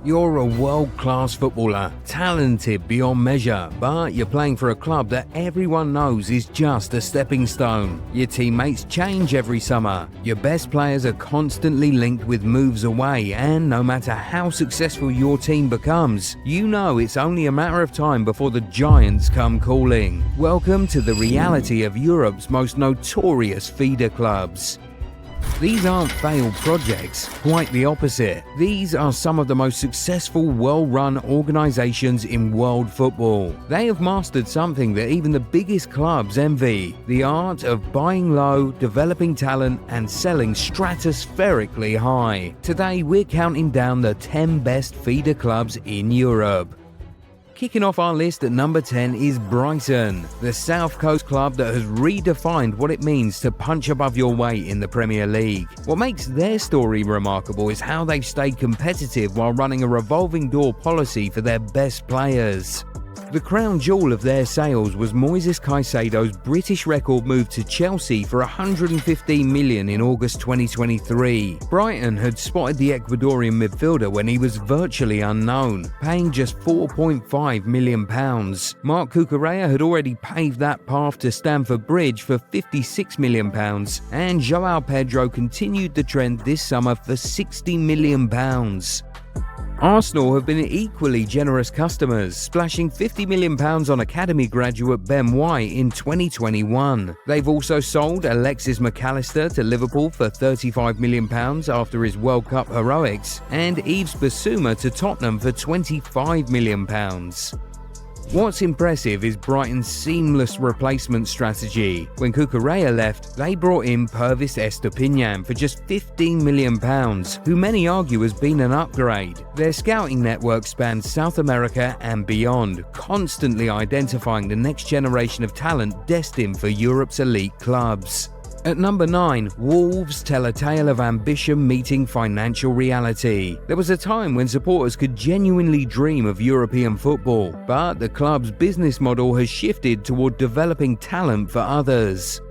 You're a world-class footballer, talented beyond measure, but you're playing for a club that everyone knows is just a stepping stone. Your teammates change every summer. Your best players are constantly linked with moves away, and no matter how successful your team becomes, you know it's only a matter of time before the giants come calling. Welcome to the reality of Europe's most notorious feeder clubs. These aren't failed projects, quite the opposite. These are some of the most successful, well-run organizations in world football. They have mastered something that even the biggest clubs envy: the art of buying low, developing talent, and selling stratospherically high. Today, we're counting down the 10 best feeder clubs in Europe. Kicking off our list at number 10 is Brighton, the South Coast club that has redefined what it means to punch above your weight in the Premier League. What makes their story remarkable is how they've stayed competitive while running a revolving door policy for their best players. The crown jewel of their sales was Moises Caicedo's British record move to Chelsea for $115 million in August 2023. Brighton had spotted the Ecuadorian midfielder when he was virtually unknown, paying just £4.5 million. Marc Cucurella had already paved that path to Stamford Bridge for £56 million, and João Pedro continued the trend this summer for £60 million. Arsenal have been equally generous customers, splashing £50 million on academy graduate Ben White in 2021. They've also sold Alexis McAllister to Liverpool for £35 million after his World Cup heroics, and Yves Bissouma to Tottenham for £25 million. What's impressive is Brighton's seamless replacement strategy. When Cucurella left, they brought in Pervis Estupiñán for just £15 million, who many argue has been an upgrade. Their scouting network spans South America and beyond, constantly identifying the next generation of talent destined for Europe's elite clubs. At number 9, Wolves tell a tale of ambition meeting financial reality. There was a time when supporters could genuinely dream of European football, but the club's business model has shifted toward developing talent for others.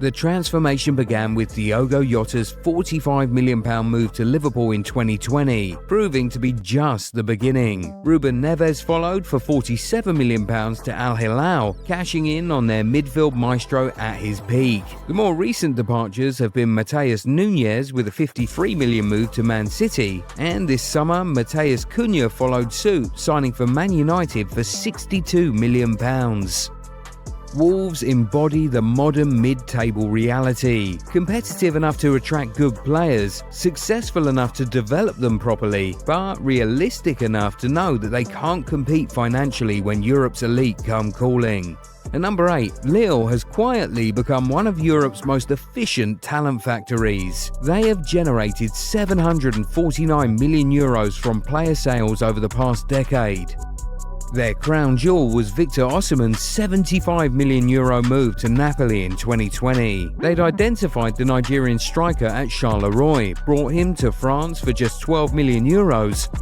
The transformation began with Diogo Jota's £45 million move to Liverpool in 2020, proving to be just the beginning. Ruben Neves followed for £47 million to Al Hilal, cashing in on their midfield maestro at his peak. The more recent departures have been Matheus Nunes with a £53 million move to Man City, and this summer Matheus Cunha followed suit, signing for Man United for £62 million. Wolves embody the modern mid-table reality, competitive enough to attract good players, successful enough to develop them properly, but realistic enough to know that they can't compete financially when Europe's elite come calling. At number 8, Lille has quietly become one of Europe's most efficient talent factories. They have generated €749 million from player sales over the past decade. Their crown jewel was Victor Osimhen's €75 million move to Napoli in 2020. They'd identified the Nigerian striker at Charleroi, brought him to France for just €12 million,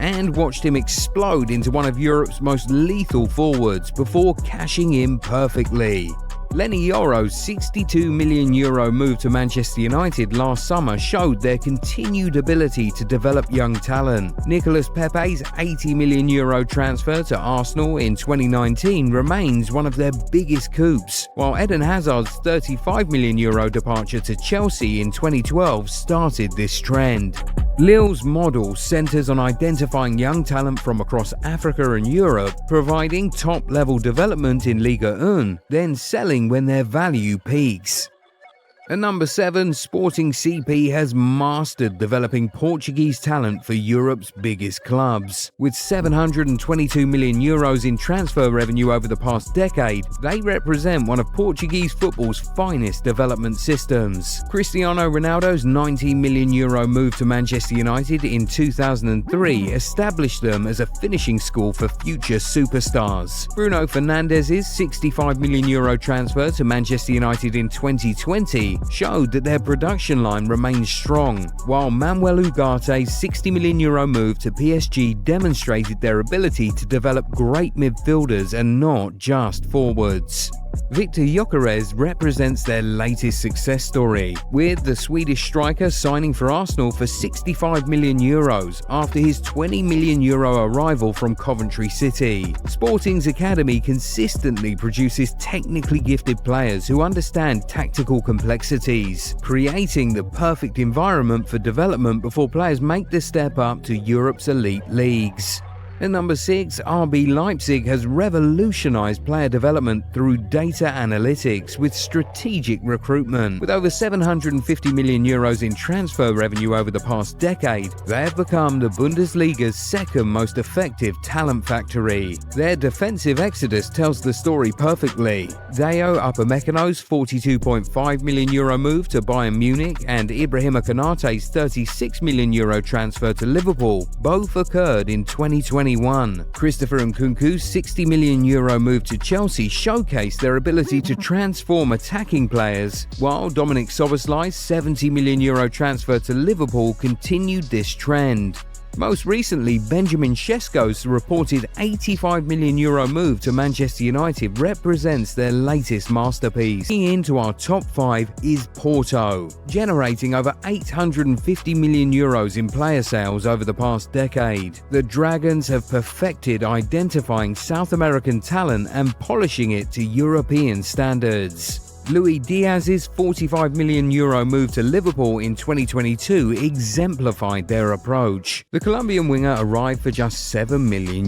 and watched him explode into one of Europe's most lethal forwards before cashing in perfectly. Lenny Yoro's €62 million move to Manchester United last summer showed their continued ability to develop young talent. Nicolas Pepe's €80 million transfer to Arsenal in 2019 remains one of their biggest coups, while Eden Hazard's €35 million departure to Chelsea in 2012 started this trend. Lille's model centers on identifying young talent from across Africa and Europe, providing top-level development in Liga 1, then selling when their value peaks. At number 7, Sporting CP has mastered developing Portuguese talent for Europe's biggest clubs. With €722 million in transfer revenue over the past decade, they represent one of Portuguese football's finest development systems. Cristiano Ronaldo's €90 million move to Manchester United in 2003 established them as a finishing school for future superstars. Bruno Fernandes's €65 million transfer to Manchester United in 2020 showed that their production line remains strong, while Manuel Ugarte's €60 million move to PSG demonstrated their ability to develop great midfielders and not just forwards. Victor Gyökeres represents their latest success story, with the Swedish striker signing for Arsenal for €65 million after his €20 million arrival from Coventry City. Sporting's academy consistently produces technically gifted players who understand tactical complexities, creating the perfect environment for development before players make the step up to Europe's elite leagues. At number 6, RB Leipzig has revolutionized player development through data analytics with strategic recruitment. With over €750 million in transfer revenue over the past decade, they have become the Bundesliga's second most effective talent factory. Their defensive exodus tells the story perfectly. Dayot Upamecano's €42.5 million move to Bayern Munich and Ibrahima Konate's €36 million transfer to Liverpool both occurred in 2021. Christopher Nkunku's €60 million move to Chelsea showcased their ability to transform attacking players, while Dominik Szoboszlai's €70 million transfer to Liverpool continued this trend. Most recently, Benjamin Sesko's reported €85 million move to Manchester United represents their latest masterpiece. Into our top 5 is Porto, generating over €850 million in player sales over the past decade. The Dragons have perfected identifying South American talent and polishing it to European standards. Luis Diaz's €45 million move to Liverpool in 2022 exemplified their approach. The Colombian winger arrived for just €7 million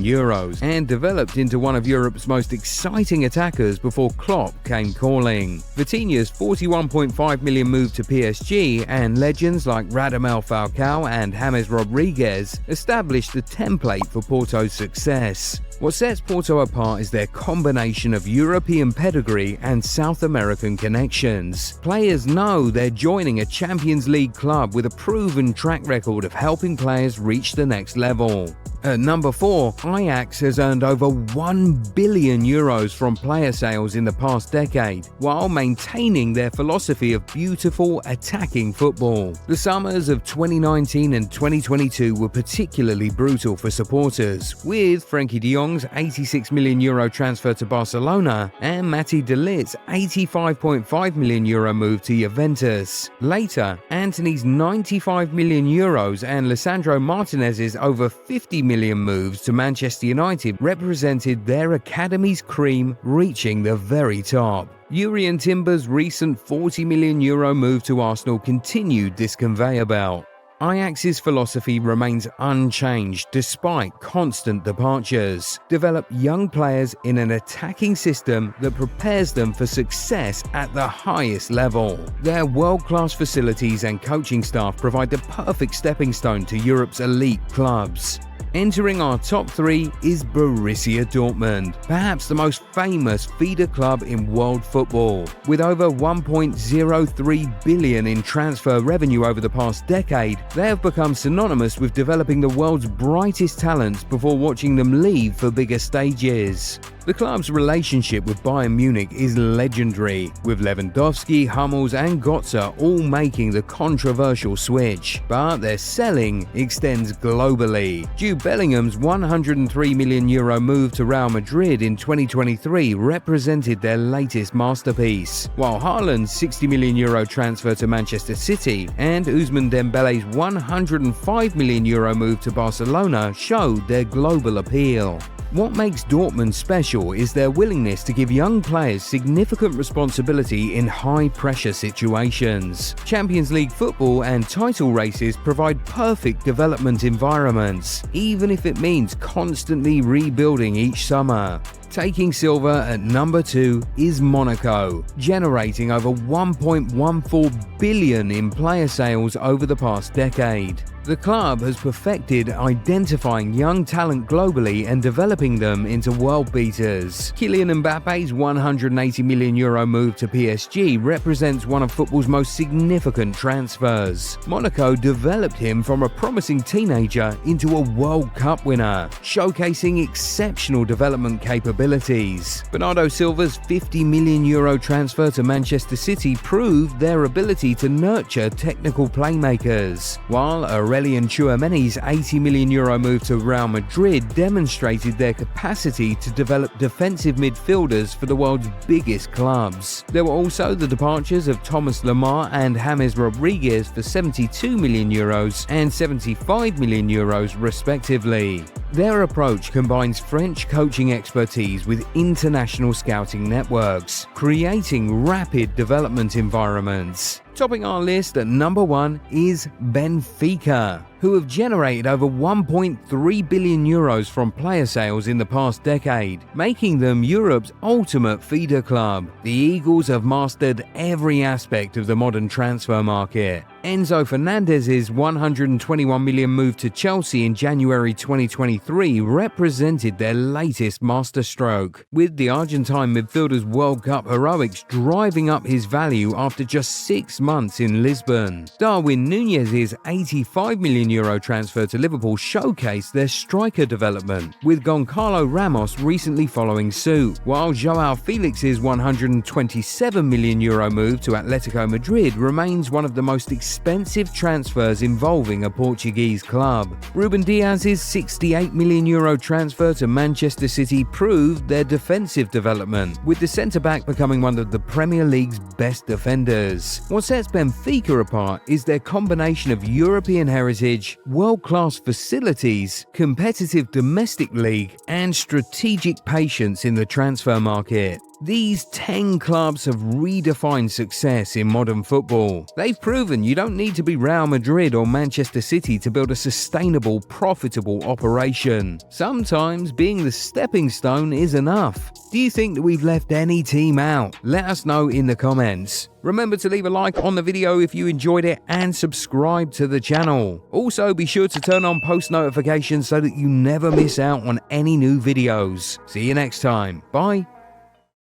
and developed into one of Europe's most exciting attackers before Klopp came calling. Vitinha's €41.5 million move to PSG and legends like Radamel Falcao and James Rodriguez established the template for Porto's success. What sets Porto apart is their combination of European pedigree and South American connections. Players know they're joining a Champions League club with a proven track record of helping players reach the next level. At number 4, Ajax has earned over €1 billion from player sales in the past decade, while maintaining their philosophy of beautiful, attacking football. The summers of 2019 and 2022 were particularly brutal for supporters, with Frenkie de Jong's €86 million transfer to Barcelona and Matty de Ligt's €85.5 million move to Juventus. Later, Antony's €95 million and Lisandro Martinez's over €50 million moves to Manchester United represented their academy's cream reaching the very top. Jurrien Timber's recent €40 million move to Arsenal continued this conveyor belt. Ajax's philosophy remains unchanged despite constant departures. Develop young players in an attacking system that prepares them for success at the highest level. Their world-class facilities and coaching staff provide the perfect stepping stone to Europe's elite clubs. Entering our top 3 is Borussia Dortmund, perhaps the most famous feeder club in world football. With over $1.03 billion in transfer revenue over the past decade, they have become synonymous with developing the world's brightest talents before watching them leave for bigger stages. The club's relationship with Bayern Munich is legendary, with Lewandowski, Hummels and Götze all making the controversial switch, but their selling extends globally. Jude Bellingham's €103 million move to Real Madrid in 2023 represented their latest masterpiece, while Haaland's €60 million transfer to Manchester City and Ousmane Dembele's €105 million move to Barcelona showed their global appeal. What makes Dortmund special is their willingness to give young players significant responsibility in high-pressure situations. Champions League football and title races provide perfect development environments, even if it means constantly rebuilding each summer. Taking silver at number 2 is Monaco, generating over $1.14 billion in player sales over the past decade. The club has perfected identifying young talent globally and developing them into world beaters. Kylian Mbappe's €180 million move to PSG represents one of football's most significant transfers. Monaco developed him from a promising teenager into a World Cup winner, showcasing exceptional development capabilities. Bernardo Silva's €50 million transfer to Manchester City proved their ability to nurture technical playmakers, while Aurelien Tchouameni's €80 million move to Real Madrid demonstrated their capacity to develop defensive midfielders for the world's biggest clubs. There were also the departures of Thomas Lemar and James Rodriguez for €72 million and €75 million respectively. Their approach combines French coaching expertise with international scouting networks, creating rapid development environments. Topping our list at number 1 is Benfica, who have generated over €1.3 billion from player sales in the past decade, making them Europe's ultimate feeder club. The Eagles have mastered every aspect of the modern transfer market. Enzo Fernandez's €121 million move to Chelsea in January 2023 represented their latest masterstroke, with the Argentine midfielder's World Cup heroics driving up his value after just 6 months in Lisbon. Darwin Núñez's €85 million transfer to Liverpool showcased their striker development, with Goncalo Ramos recently following suit, while João Felix's €127 million move to Atletico Madrid remains one of the most expensive transfers involving a Portuguese club. Ruben Dias's €68 million transfer to Manchester City proved their defensive development, with the centre-back becoming one of the Premier League's best defenders. What sets Benfica apart is their combination of European heritage, world-class facilities, competitive domestic league, and strategic patience in the transfer market. These 10 clubs have redefined success in modern football. They've proven you don't need to be Real Madrid or Manchester City to build a sustainable, profitable operation. Sometimes being the stepping stone is enough. Do you think that we've left any team out? Let us know in the comments. Remember to leave a like on the video if you enjoyed it and subscribe to the channel. Also, be sure to turn on post notifications so that you never miss out on any new videos. See you next time. Bye.